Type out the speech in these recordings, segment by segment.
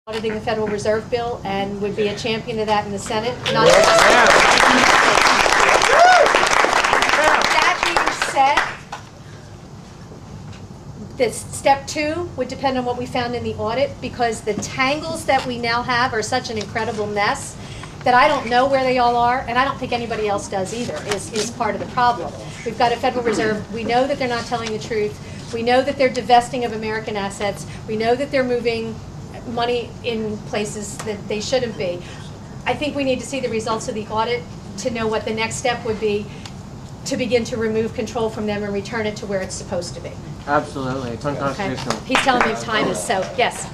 auditing the Federal Reserve bill and would be a champion of that in the Senate. Not that being said, this step 2 would depend on what we found in the audit, because the tangles that we now have are such an incredible mess that I don't know where they all are, and I don't think anybody else does either, is part of the problem. We've got a Federal Reserve. We know that they're not telling the truth. We know that they're divesting of American assets. We know that they're moving money in places that they shouldn't be. I think we need to see the results of the audit to know what the next step would be to begin to remove control from them and return it to where it's supposed to be. Absolutely. It's unconstitutional. Okay. He's telling me time is so. Yes?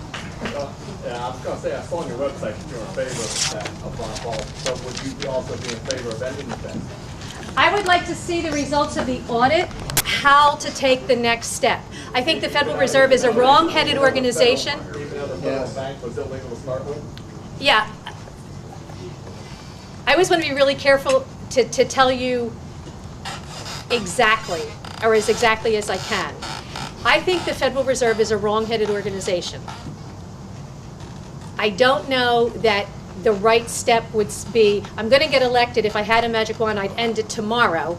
Yeah, I was going to say, I saw on your website that you're in favor of that upon all, but would you also be in favor of ending the fence? I would like to see the results of the audit, how to take the next step. I think the Federal Reserve is a wrong-headed organization. Even though the federal bank was illegal to start with? Yeah. I always want to be really careful to tell you exactly, or as exactly as I can. I think the Federal Reserve is a wrong-headed organization. I don't know that the right step would be, I'm going to get elected. If I had a magic wand, I'd end it tomorrow,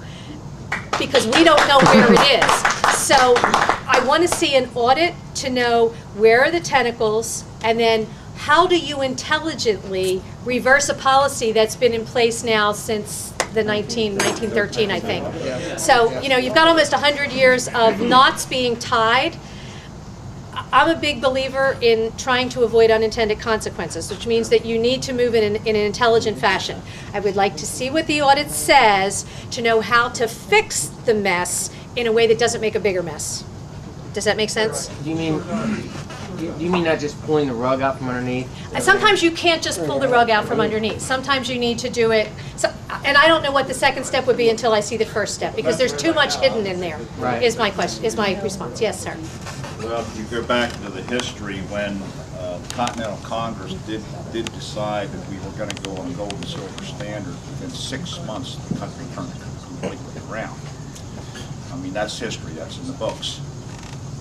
because we don't know where it is. So I want to see an audit to know where are the tentacles, and then how do you intelligently reverse a policy that's been in place now since the 1913, I think. So, you know, you've got almost 100 years of knots being tied. I'm a big believer in trying to avoid unintended consequences, which means that you need to move in an intelligent fashion. I would like to see what the audit says to know how to fix the mess in a way that doesn't make a bigger mess. Does that make sense? Do you mean not just pulling the rug out from underneath? Sometimes you can't just pull the rug out from underneath. Sometimes you need to do it. So, and I don't know what the second step would be until I see the first step, because there's too much hidden in there. Right. Is my question? Is my response? Yes, sir. Well, if you go back to the history when the Continental Congress did decide that we were going to go on gold and silver standard, within 6 months the country turned completely around. I mean, that's history. That's in the books.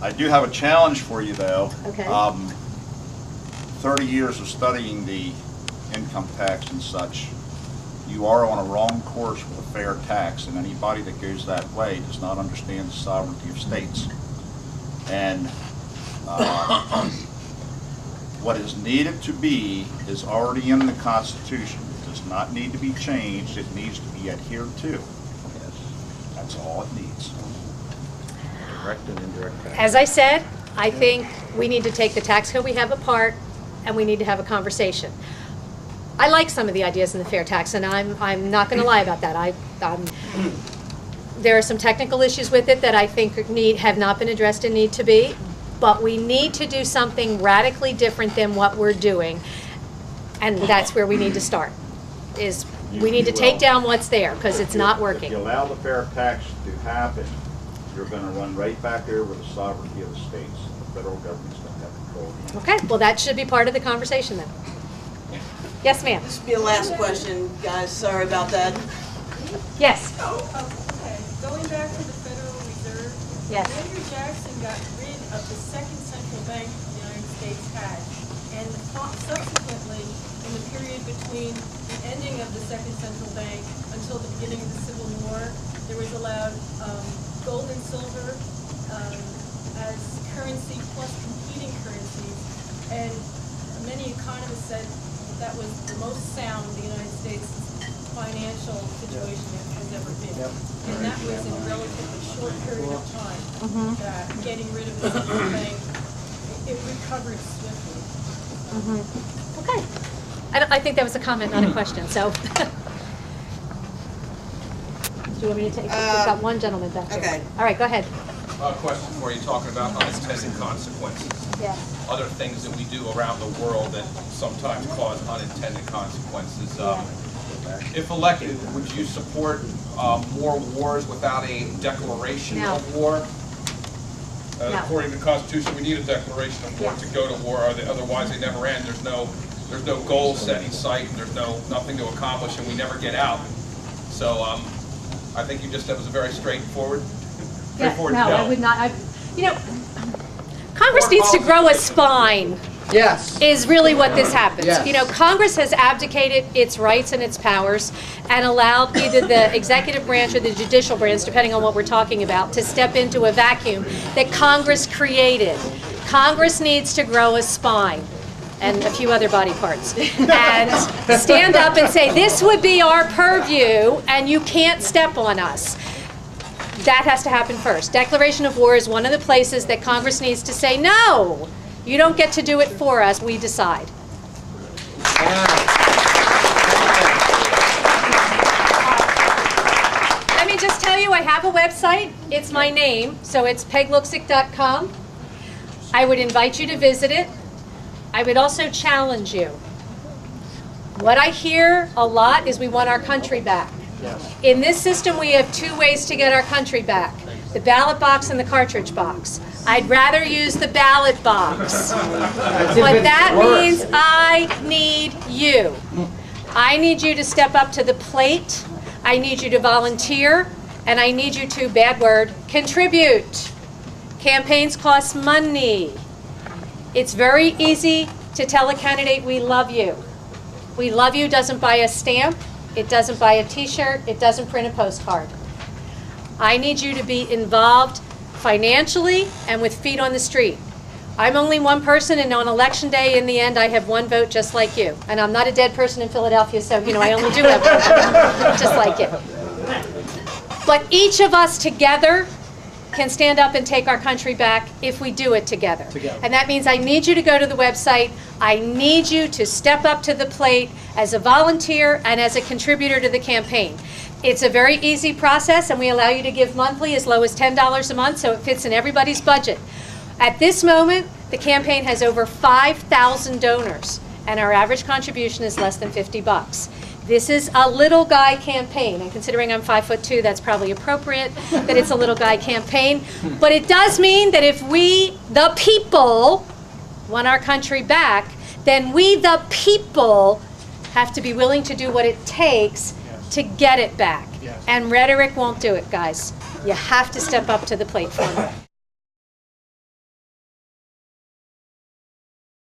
I do have a challenge for you, though. Okay. 30 years of studying the income tax and such, you are on a wrong course with a fair tax, and anybody that goes that way does not understand the sovereignty of states. And what is needed to be is already in the Constitution. It does not need to be changed. It needs to be adhered to. That's all it needs. Direct and indirect tax. As I said, I think we need to take the tax code we have apart, and we need to have a conversation. I like some of the ideas in the fair tax, and I'm not going to lie about that. There are some technical issues with it that I think have not been addressed and need to be, but we need to do something radically different than what we're doing, and that's where we need to start. We need to take down what's there, because it's not working. If you allow the fair tax to happen, you're going to run right back over the sovereignty of the states. The federal government's going to have control. Okay, well, that should be part of the conversation then. Yes, ma'am. This will be a last question, guys. Sorry about that. Yes. Okay, going back to the Federal Reserve. Yes. Andrew Jackson got rid of the second central bank the United States had, and subsequently, in the period between the ending of the second central bank until the beginning of the Civil War, there was allowed gold and silver as currency plus competing currencies, and many economists said that was the most sound the United States financial situation has ever been. Yep. And that was in a relatively short period of time. That getting rid of the central bank, it recovered swiftly. Okay. I think that was a comment, not a question, so. Do you want me to take, we've got one gentleman back there. Okay. All right, go ahead. Question for you, talking about unintended consequences. Yeah. Other things that we do around the world that sometimes cause unintended consequences. If elected, would you support more wars without a declaration No. of war? No. According to the Constitution, we need a declaration of war to go to war, otherwise they never end. There's no goal set in sight, and there's nothing to accomplish, and we never get out. So I think that was a very straightforward. Yeah, no, I would not. You know, Congress needs to grow a spine. Yes. is really what this happens. Yes. You know, Congress has abdicated its rights and its powers and allowed either the executive branch or the judicial branch, depending on what we're talking about, to step into a vacuum that Congress created. Congress needs to grow a spine and a few other body parts and stand up and say, this would be our purview and you can't step on us. That has to happen first. Declaration of war is one of the places that Congress needs to say, no, you don't get to do it for us, we decide. Let me just tell you, I have a website. It's my name, so it's peglugsik.com. I would invite you to visit it. I would also challenge you. What I hear a lot is we want our country back. In this system, we have two ways to get our country back: the ballot box and the cartridge box. I'd rather use the ballot box. But that means I need you. I need you to step up to the plate. I need you to volunteer. And I need you to, bad word, contribute. Campaigns cost money. It's very easy to tell a candidate we love you. We love you doesn't buy a stamp. It doesn't buy a t-shirt. It doesn't print a postcard. I need you to be involved financially and with feet on the street. I'm only one person, and on election day, in the end, I have one vote just like you. And I'm not a dead person in Philadelphia, so, you know, I only do have one vote, just like you. But each of us together can stand up and take our country back if we do it together. And that means I need you to go to the website. I need you to step up to the plate as a volunteer and as a contributor to the campaign. It's a very easy process, and we allow you to give monthly as low as $10 a month, so it fits in everybody's budget. At this moment, the campaign has over 5,000 donors, and our average contribution is less than $50. This is a little guy campaign, and considering I'm 5'2", that's probably appropriate that it's a little guy campaign. But it does mean that if we, the people, want our country back, then we, the people, have to be willing to do what it takes to get it back. And rhetoric won't do it, guys. You have to step up to the plate for me.